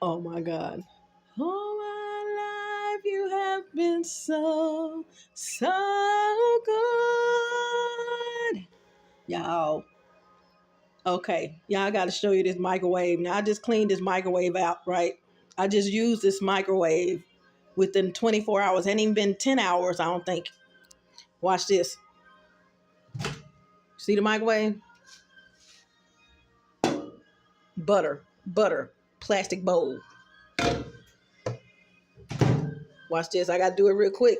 Oh my God. All my life you have been so, so good. Y'all. Okay. Y'all, I got to show you this microwave. Now, I just cleaned this microwave out, right? I just used this microwave within 24 hours. Ain't even been 10 hours, I don't think. Watch this. See the microwave? Butter, plastic bowl. Watch this. I got to do it real quick.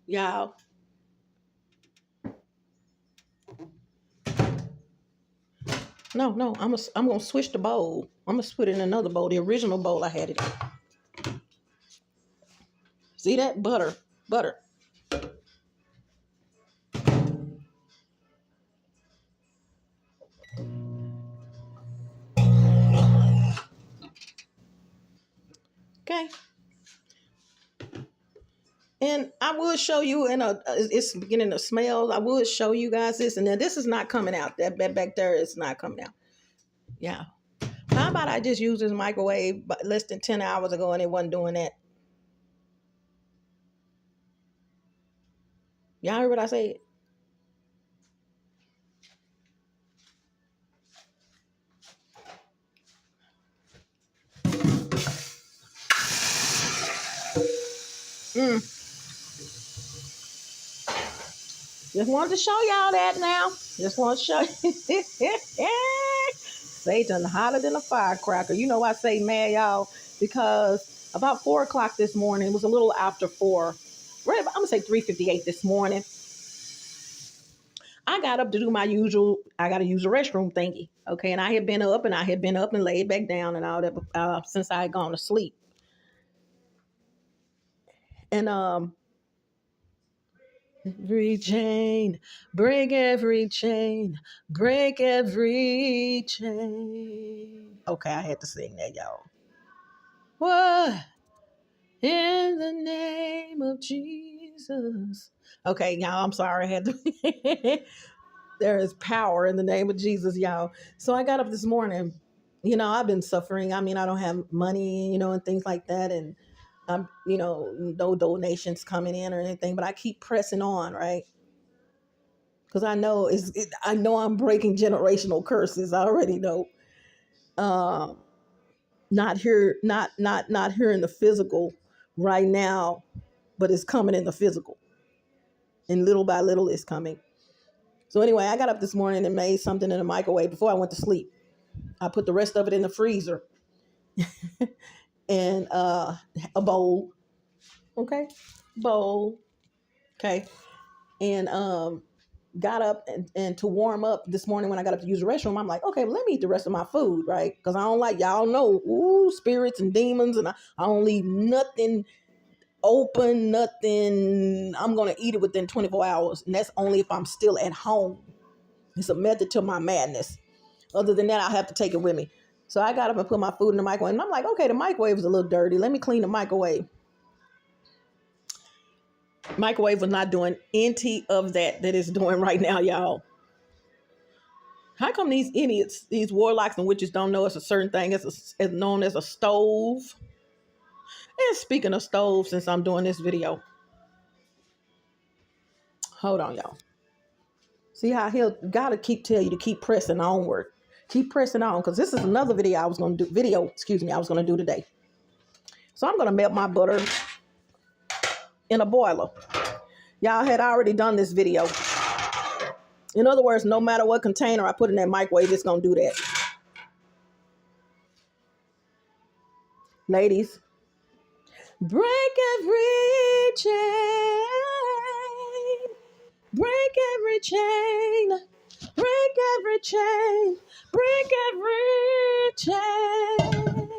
Y'all. No, I'm gonna switch the bowl. I'm gonna put it in another bowl, the original bowl I had it in. See that? Butter. Okay. And I will show you it's beginning to smell. I will show you guys this, and then this is not coming out. That back there is not coming out. Yeah. How about I just use this microwave less than 10 hours ago and it wasn't doing that? Y'all heard what I said? Just wanted to show y'all that now. Just want to show you. Satan hotter than a firecracker. You know I say mad, y'all, because about 4 o'clock this morning, it was a little after 4. I'm going to say 3:58 this morning. I got up to do my usual, I got to use the restroom thingy. Okay, and I had been up and laid back down and all that since I had gone to sleep. And every chain, break every chain, break every chain. Okay, I had to sing that, y'all. What? In the name of Jesus. Okay, y'all, I'm sorry. I had to. There is power in the name of Jesus, y'all. So I got up this morning. You know, I've been suffering. I mean, I don't have money, and things like that. And no donations coming in or anything, but I keep pressing on, right? Because I know I'm breaking generational curses. I already know. Not here, not here in the physical right now, but it's coming in the physical. And little by little, it's coming. So anyway, I got up this morning and made something in the microwave before I went to sleep. I put the rest of it in the freezer and a bowl. Okay, bowl. Okay, and got up and to warm up this morning when I got up to use the restroom, I'm like, okay, well, let me eat the rest of my food, right? Because I don't like, y'all know, spirits and demons, and I don't leave nothing open, nothing. I'm going to eat it within 24 hours, and that's only if I'm still at home. It's a method to my madness. Other than that, I'll have to take it with me. So I got up and put my food in the microwave, and I'm like, okay, the microwave is a little dirty. Let me clean the microwave. Microwave was not doing any of that it's doing right now, y'all. How come these idiots, these warlocks and witches don't know it's a certain thing as known as a stove? And speaking of stove, since I'm doing this video, hold on, y'all. See how he'll gotta tell you to keep pressing onward. Keep pressing on, because this is another video I was gonna do today. So I'm gonna melt my butter in a boiler. Y'all had already done this video. In other words, no matter what container I put in that microwave, it's gonna do that. Ladies, break every chain, break every chain, break every chain, break every chain.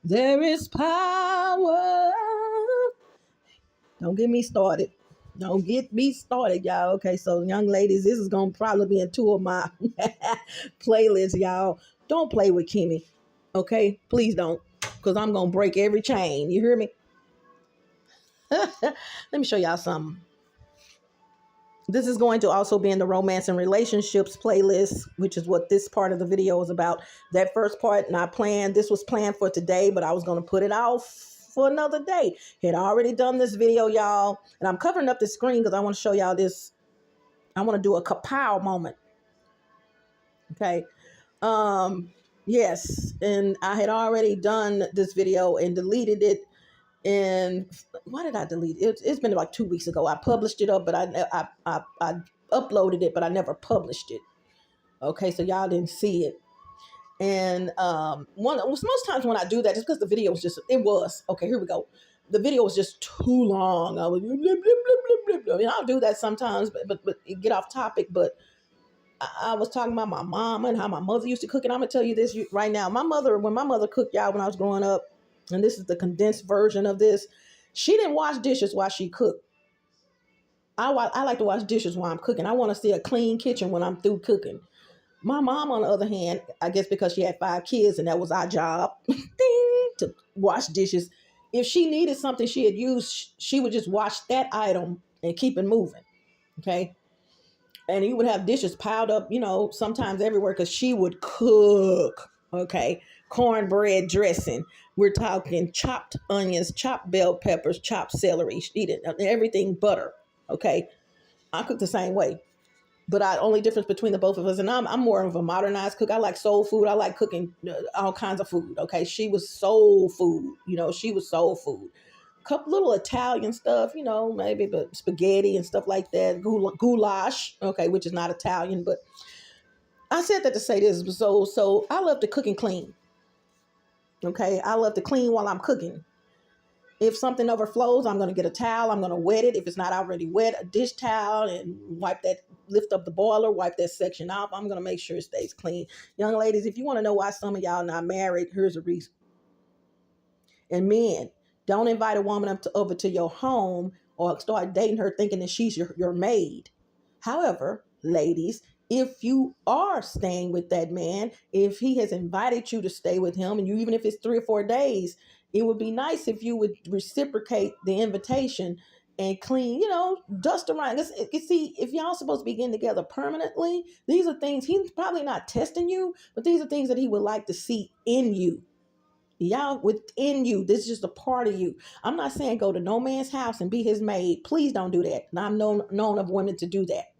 There is power. Don't get me started. Don't get me started, y'all. Okay, so young ladies, this is going to probably be in 2 of my playlists, y'all. Don't play with Kimmy, okay? Please don't, because I'm going to break every chain. You hear me? Let me show y'all something. This is going to also be in the romance and relationships playlist, which is what this part of the video is about. That first part, not planned. This was planned for today, but I was going to put it off for another day. Had already done this video, y'all. And I'm covering up the screen because I want to show y'all this. I want to do a kapow moment. Okay. Yes. And I had already done this video and deleted it. And why did I delete it? It's been like 2 weeks ago. I published it up, but I uploaded it, but I never published it. Okay, so y'all didn't see it. And most times when I do that, just because the video was okay. Here we go. The video was just too long. I was blah, blah, blah, blah, blah. I'll do that sometimes, but get off topic. But I was talking about my mom and how my mother used to cook, and I'm gonna tell you this right now. When my mother cooked, y'all, when I was growing up, and this is the condensed version of this, she didn't wash dishes while she cooked. I like to wash dishes while I'm cooking. I want to see a clean kitchen when I'm through cooking. My mom, on the other hand, I guess because she had 5 kids and that was our job, to wash dishes. If she needed something she had used, she would just wash that item and keep it moving. Okay. And you would have dishes piled up, sometimes everywhere, because she would cook. Okay. Cornbread dressing. We're talking chopped onions, chopped bell peppers, chopped celery. She did everything butter. Okay. I cook the same way. But only difference between the both of us, and I'm more of a modernized cook. I like soul food. I like cooking all kinds of food. Okay. She was soul food. She was soul food. Couple little Italian stuff, maybe, but spaghetti and stuff like that. Goulash, okay, which is not Italian, but I said that to say this. So I love to cook and clean. Okay, I love to clean while I'm cooking. If something overflows, I'm going to get a towel. I'm going to wet it. If it's not already wet, a dish towel, and lift up the boiler, wipe that section off. I'm going to make sure it stays clean. Young ladies, if you want to know why some of y'all not married, here's a reason. And men, don't invite a woman over to your home or start dating her thinking that she's your maid. However, ladies, if you are staying with that man, if he has invited you to stay with him, and even if it's 3 or 4 days, it would be nice if you would reciprocate the invitation and clean, dust around. See, if y'all supposed to be getting together permanently, these are things he's probably not testing you, but these are things that he would like to see in you. Y'all, within you, this is just a part of you. I'm not saying go to no man's house and be his maid. Please don't do that. And I'm known of women to do that,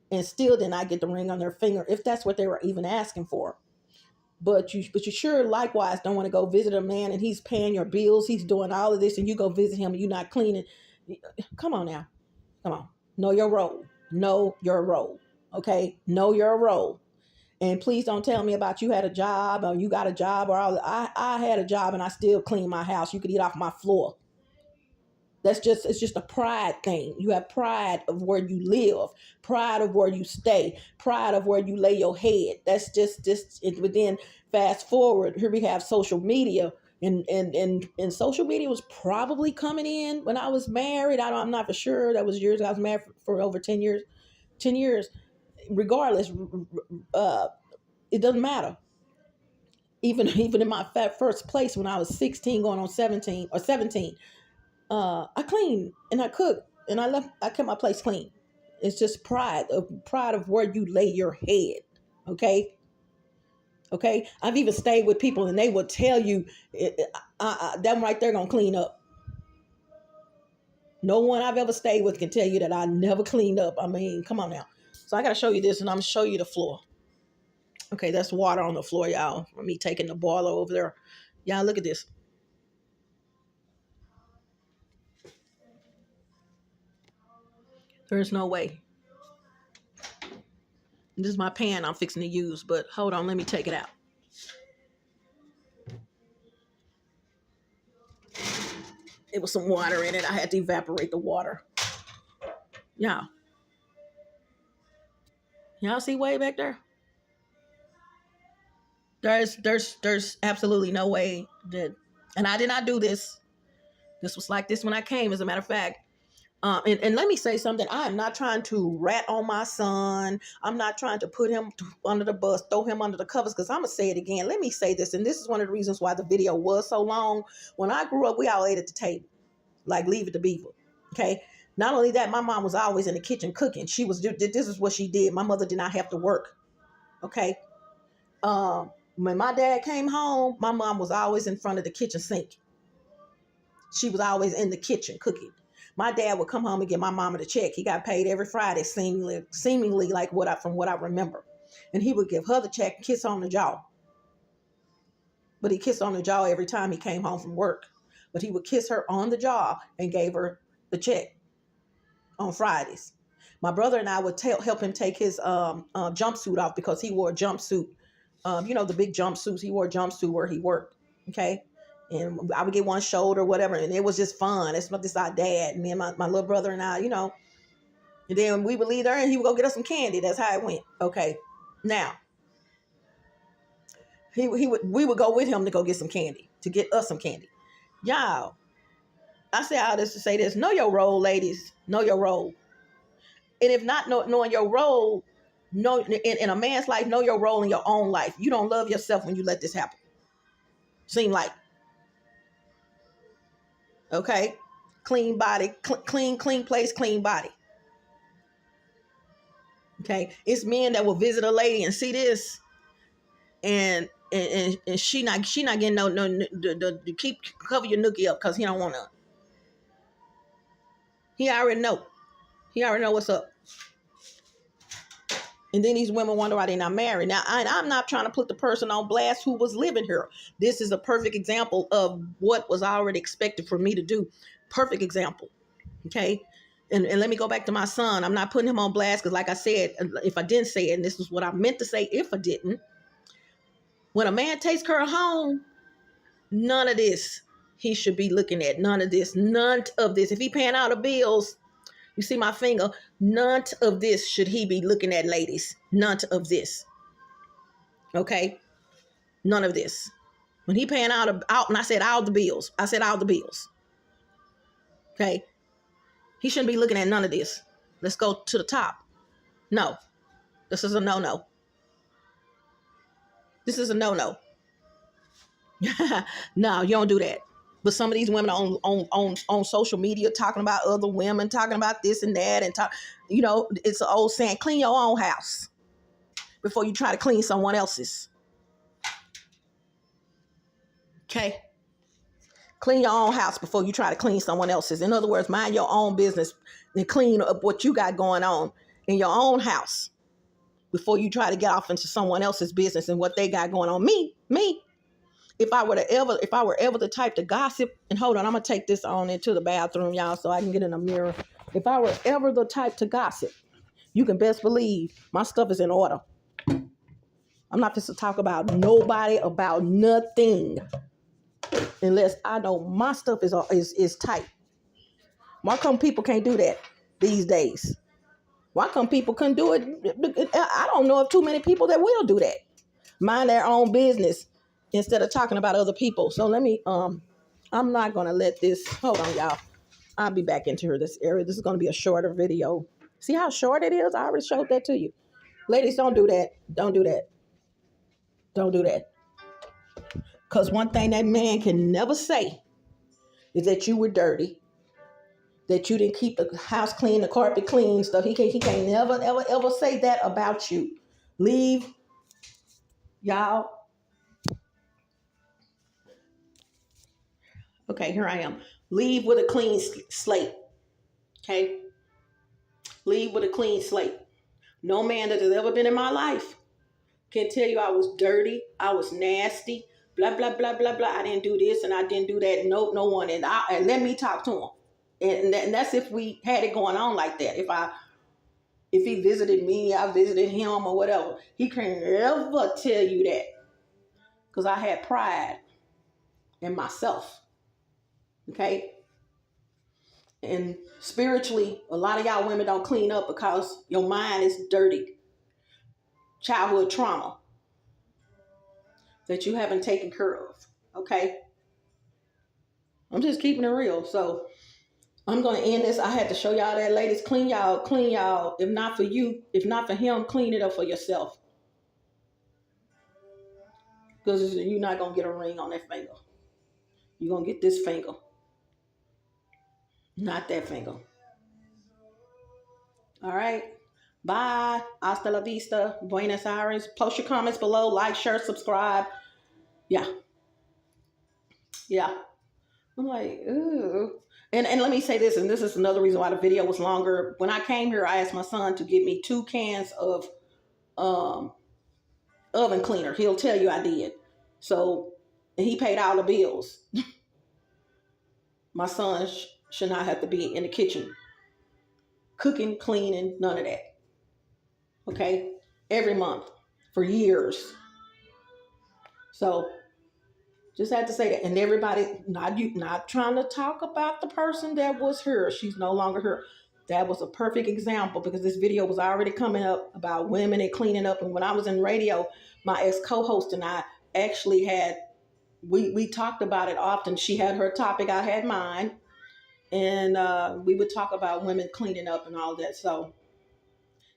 and still did not get the ring on their finger if that's what they were even asking for. But you sure likewise don't want to go visit a man and he's paying your bills, he's doing all of this, and you go visit him and you're not cleaning. Come on now, come on. Know your role. Know your role. Okay, know your role. And please don't tell me about you had a job or you got a job or I had a job and I still clean my house. You could eat off my floor. It's just a pride thing. You have pride of where you live, pride of where you stay, pride of where you lay your head. That's just it. But then fast forward, here we have social media. And social media was probably coming in when I was married. I'm not for sure. That was years ago. I was married for over 10 years. 10 years. Regardless, it doesn't matter. Even in my first place when I was 16 going on 17, I cleaned and I cooked and I kept my place clean. It's just pride of where you lay your head. Okay. I've even stayed with people and they would tell you them right there gonna clean up. No one I've ever stayed with can tell you that I never cleaned up. I mean, come on now. So I gotta show you this, and I'm gonna show you the floor. Okay, that's water on the floor, y'all. For me taking the boiler over there. Y'all, look at this. There's no way. This is my pan I'm fixing to use, but hold on, let me take it out. It was some water in it. I had to evaporate the water. Y'all see way back there? There's absolutely no way that, and I did not do this. This was like this when I came, as a matter of fact. And let me say something. I am not trying to rat on my son. I'm not trying to put him under the bus, throw him under the covers, because I'm going to say it again. Let me say this, and this is one of the reasons why the video was so long. When I grew up, we all ate at the table, like Leave It to Beaver. Okay? Not only that, my mom was always in the kitchen cooking. This is what she did. My mother did not have to work. Okay. When my dad came home, my mom was always in front of the kitchen sink. She was always in the kitchen cooking. My dad would come home and give my mama the check. He got paid every Friday, seemingly like from what I remember. And he would give her the check, kiss on the jaw. But he kissed on the jaw every time he came home from work. But he would kiss her on the jaw and gave her the check on Fridays. My brother and I would help him take his jumpsuit off because he wore a jumpsuit. The big jumpsuits. He wore a jumpsuit where he worked. Okay. And I would get one shoulder or whatever. And it was just fun. This is our dad. Me and my little brother and I, And then we would leave there and he would go get us some candy. That's how it went. Okay. Now, we would go with him to go get some candy, to get us some candy. Y'all, I say all this to say this. Know your role, ladies. Know your role. And if not knowing your role, in a man's life, know your role in your own life. You don't love yourself when you let this happen. Seem like. Okay? Clean body, clean place, clean body. Okay? It's men that will visit a lady and see this and she not getting no to keep cover your nookie up because he don't want to. He already know. He already know what's up. And then these women wonder why they're not married. Now, I'm not trying to put the person on blast who was living here. This is a perfect example of what was already expected for me to do. Perfect example. Okay? And let me go back to my son. I'm not putting him on blast because, like I said, if I didn't say it, and this is what I meant to say if I didn't, when a man takes her home, none of this he should be looking at. None of this. None of this. If he paying out the bills, you see my finger? None of this should he be looking at, ladies. None of this. Okay? None of this. When he paying out, and I said all the bills. I said all the bills. Okay? He shouldn't be looking at none of this. Let's go to the top. No. This is a no-no. This is a no-no. No, you don't do that. But some of these women on social media talking about other women, talking about this and that, and it's an old saying: clean your own house before you try to clean someone else's. Okay, clean your own house before you try to clean someone else's. In other words, mind your own business and clean up what you got going on in your own house before you try to get off into someone else's business and what they got going on. Me. If I were ever the type to gossip, and hold on, I'm going to take this on into the bathroom, y'all, so I can get in a mirror. If I were ever the type to gossip, you can best believe my stuff is in order. I'm not just to talk about nobody, about nothing, unless I know my stuff is tight. Why come people can't do that these days? Why come people couldn't do it? I don't know of too many people that will do that. Mind their own business instead of talking about other people. So let me, I'm not going to let this, hold on, y'all. I'll be back into this area. This is going to be a shorter video. See how short it is? I already showed that to you. Ladies, don't do that. Don't do that. Don't do that. Because one thing that man can never say is that you were dirty, that you didn't keep the house clean, the carpet clean, stuff. He can't never, ever, ever say that about you. Leave, y'all. Okay, here I am. Leave with a clean slate. Okay? Leave with a clean slate. No man that has ever been in my life can tell you I was dirty, I was nasty, blah, blah, blah, blah, blah. I didn't do this and I didn't do that. No one. And let me talk to him. And that's if we had it going on like that. If he visited me, I visited him or whatever. He can't ever tell you that. Because I had pride in myself. Okay? And spiritually, a lot of y'all women don't clean up because your mind is dirty. Childhood trauma that you haven't taken care of. Okay? I'm just keeping it real. So I'm going to end this. I had to show y'all that, ladies. Clean y'all. If not for you, if not for him, clean it up for yourself. Because you're not going to get a ring on that finger. You're going to get this finger. Not that finger. All right. Bye. Hasta la vista. Buenos Aires. Post your comments below. Like, share, subscribe. Yeah. Yeah. I'm like, ooh. And let me say this, and this is another reason why the video was longer. When I came here, I asked my son to give me 2 cans of um, oven cleaner. He'll tell you I did. So, and he paid all the bills. My son should not have to be in the kitchen cooking, cleaning, none of that. Okay? Every month for years. So, just had to say that. And everybody, not trying to talk about the person that was her. She's no longer her. That was a perfect example because this video was already coming up about women and cleaning up. And when I was in radio, my ex co-host and I actually had, we talked about it often. She had her topic, I had mine. And we would talk about women cleaning up and all that. So,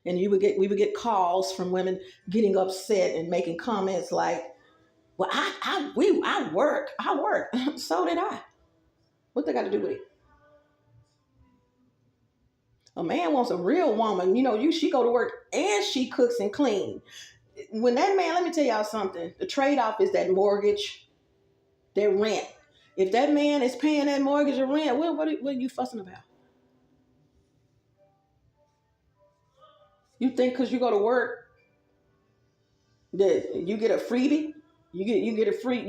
and we would get calls from women getting upset and making comments like, well, I work. So did I. What they got to do with it? A man wants a real woman. She go to work and she cooks and clean. When that man, let me tell y'all something. The trade-off is that mortgage, that rent. If that man is paying that mortgage or rent, what are you fussing about? You think because you go to work that you get a freebie? You get a free.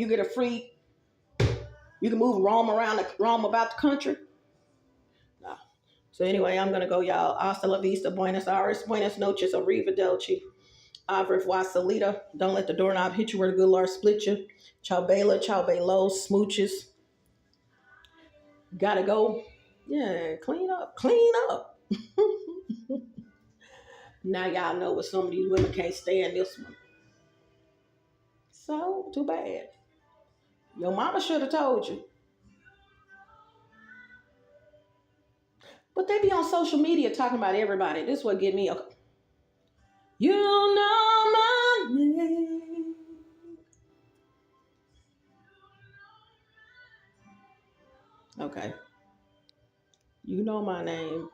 You can roam about the country. No. So anyway, I'm gonna go, y'all. Hasta la vista, Buenos Aires, Buenas noches, arrivederci, au revoir, salida. Don't let the doorknob hit you where the good Lord split you. Ciao bella, ciao bello, smooches. Gotta go. Yeah, clean up, clean up. Now y'all know what some of these women can't stand this one. So too bad. Your mama should have told you. But they be on social media talking about everybody. This what get me. Okay. You know my name. Okay. You know my name.